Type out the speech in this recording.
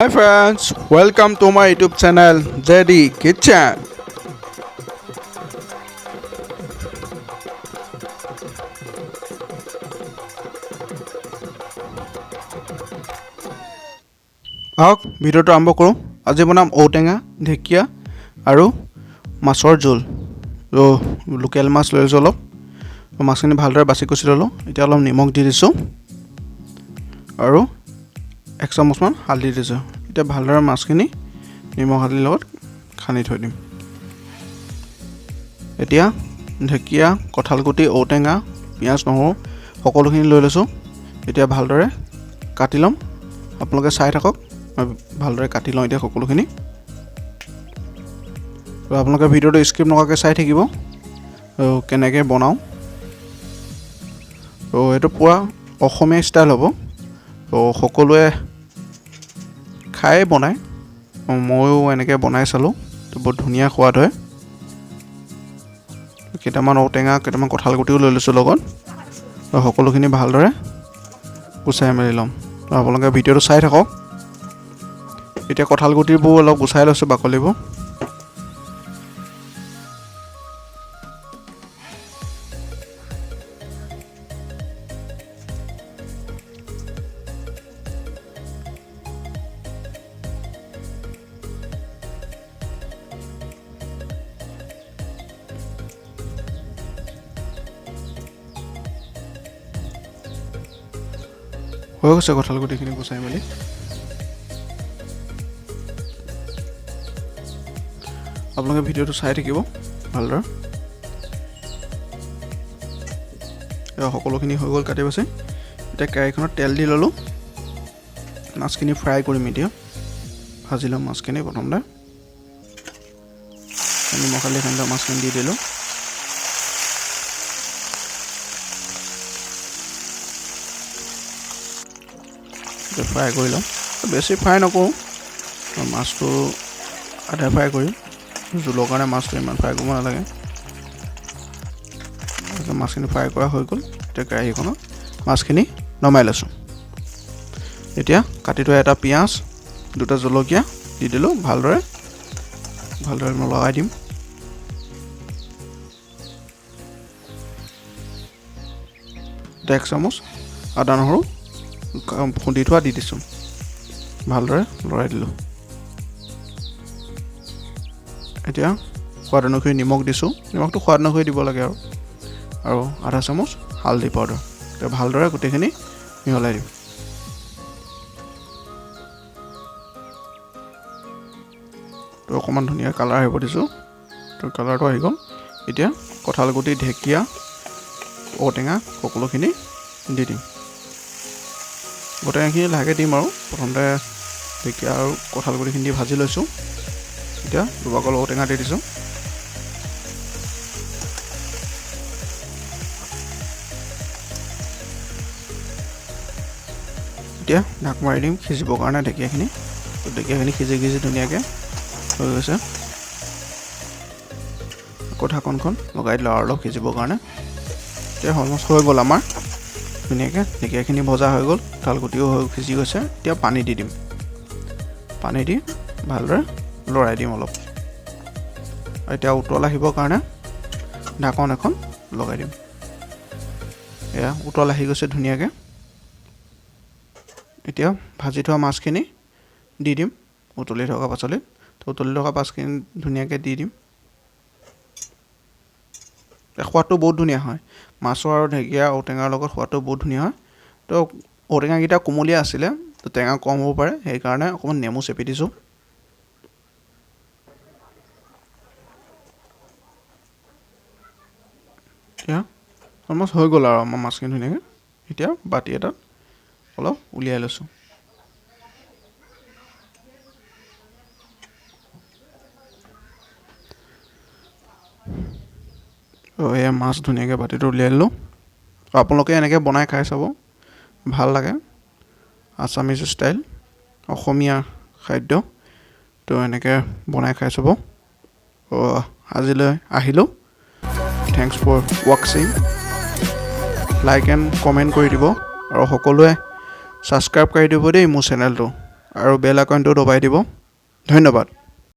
Hi friends, welcome to my YouTube channel JD Kitchen. আহক ভিডিঅ'টো আৰম্ভ কৰোঁ। আজি বনাম ঔটেঙা, ঢেকীয়া আৰু মাছৰ জোল। লোকেল মাছ লৈ লৈছোঁ অলপ। মাছখিনি ভালদৰে বাছি কুচি ল'লোঁ। এতিয়া অলপ নিমখ দি দিছোঁ আৰু 1 চামুচমান হালধি দিছোঁ। এতিয়া ভালদৰে মাছখিনি নিমখ হালধিৰ লগত সানি থৈ দিম। এতিয়া ঢেকীয়া, কঁঠালগুটি, ঔটেঙা, পিঁয়াজ, নহৰু সকলোখিনি লৈ লৈছোঁ। এতিয়া ভালদৰে কাটি ল'ম। আপোনালোকে চাই থাকক, মই ভালদৰে কাটি লওঁ এতিয়া সকলোখিনি। তো আপোনালোকে ভিডিঅ'টো স্কিপ নকৰাকৈ চাই থাকিব কেনেকৈ বনাওঁ। তো এইটো পূৰা অসমীয়া ষ্টাইল হ'ব। তো সকলোৱে খাই বনায়, ময়ো এনেকৈ বনাই চালোঁ। তো বহুত ধুনীয়া সোৱাদ হয়। কেইটামান ঔটেঙা, কেইটামান কঁঠালগুটিও লৈ লৈছোঁ লগত। তো সকলোখিনি ভালদৰে গুচাই মেলি ল'ম। তো আপোনালোকে ভিডিঅ'টো চাই থাকক। এতিয়া কঁঠালগুটিবোৰ অলপ গুচাই লৈছোঁ বাকলিবোৰ। হৈ গৈছে কঁঠালগুটিখিনি গুচাই মেলি। আপোনালোকে ভিডিঅ'টো চাই থাকিব ভালদৰে। সকলোখিনি হৈ গ'ল কাটি বাছি। এতিয়া কেৰাহীখনত তেল দি ল'লোঁ। মাছখিনি ফ্ৰাই কৰিম এতিয়া। ভাজি ল'ম মাছখিনি প্ৰথমতে। নিমখ হালধি সানি মাছখিনি দি দিলোঁ। ফ্ৰাই কৰি ল'ম। বেছি ফ্ৰাই নকৰোঁ, মাছটো আধা ফ্ৰাই কৰিম। জোলৰ কাৰণে মাছটো ইমান ফ্ৰাই কৰিব নালাগে। মাছখিনি ফ্ৰাই কৰা হৈ গ'ল। এতিয়া কেৰাহীখনত মাছখিনি নমাই লৈছোঁ। এতিয়া কাটি থোৱা এটা পিঁয়াজ, 2টা জলকীয়া দি দিলোঁ। ভালদৰে মই লগাই দিম। এতিয়া 1 চামুচ আদা নহৰু খুন্দি থোৱা দি দিছোঁ। ভালদৰে লৰাই দিলোঁ। এতিয়া সোৱাদ অনুসৰি নিমখ দিছোঁ। নিমখটো সোৱাদ অনুসৰি দিব লাগে আৰু আধা চামুচ হালধি পাউডাৰ। এতিয়া ভালদৰে গোটেইখিনি মিহলাই দিম। তো অকণমান ধুনীয়া কালাৰ আহিব দিছোঁ। তো কালাৰটো আহি গ'ল। এতিয়া কঁঠালগুটি, ঢেকীয়া, ঔটেঙা সকলোখিনি দি দিম। ঔটেঙাখিনি লাহেকৈ দিম আৰু প্ৰথমতে ঢেকীয়া আৰু কঁঠালগুটিখিনি দি ভাজি লৈছোঁ। এতিয়া দুবাকল ঔটেঙা দি দিছোঁ। এতিয়া ঢাক মাৰি দিম সিজিবৰ কাৰণে ঢেকীয়াখিনি। তো ঢেকীয়াখিনি সিজি ধুনীয়াকৈ হৈ গৈছে। আকৌ ঢাকনখন লগাই দিলোঁ আৰু অলপ সিজিবৰ কাৰণে। এতিয়া অলমষ্ট হৈ গ'ল আমাৰ ধুনীয়াকৈ ঢেকীয়াখিনি ভজা হৈ গ'ল। কঁঠালগুটিও সিজি গৈছে। এতিয়া পানী দি দিম। পানী দি ভালদৰে লৰাই দিম অলপ। এতিয়া উতল আহিবৰ কাৰণে ঢাকন এখন লগাই দিম। এয়া উতল আহি গৈছে ধুনীয়াকৈ। এতিয়া ভাজি থোৱা মাছখিনি দি দিম উতলি থকা পাচলিত। উতলি থকা মাছখিনি ধুনীয়াকৈ দি দিম। সোৱাদটো বহুত ধুনীয়া হয়। মাছৰ আৰু ঢেকীয়া, ঔটেঙাৰ লগত সোৱাদটো বহুত ধুনীয়া হয়। তো ঔটেঙাকেইটা কোমলীয়া আছিলে, তো টেঙা কম হ'ব পাৰে, সেইকাৰণে অকণমান নেমু চেপি দিছোঁ। এতিয়া অলমষ্ট হৈ গ'ল আৰু আমাৰ মাছখিনি ধুনীয়াকৈ। এতিয়া বাতি এটাত অলপ উলিয়াই লৈছোঁ। এয়া মাছ ধুনীয়াকৈ বাতিটো উলিয়াই দিলোঁ। আপোনালোকে এনেকৈ বনাই খাই চাব, ভাল লাগে। আছামিজ ষ্টাইল, অসমীয়া খাদ্য। তো এনেকৈ বনাই খাই চাব। আজিলৈ আহিলোঁ। থেংকছ ফৰ ৱাচিং। লাইক এণ্ড কমেণ্ট কৰি দিব আৰু সকলোৱে ছাবস্ক্ৰাইব কৰি দিব দেই মোৰ চেনেলটো। আৰু বেল আইকনটো দবাই দিব। ধন্যবাদ।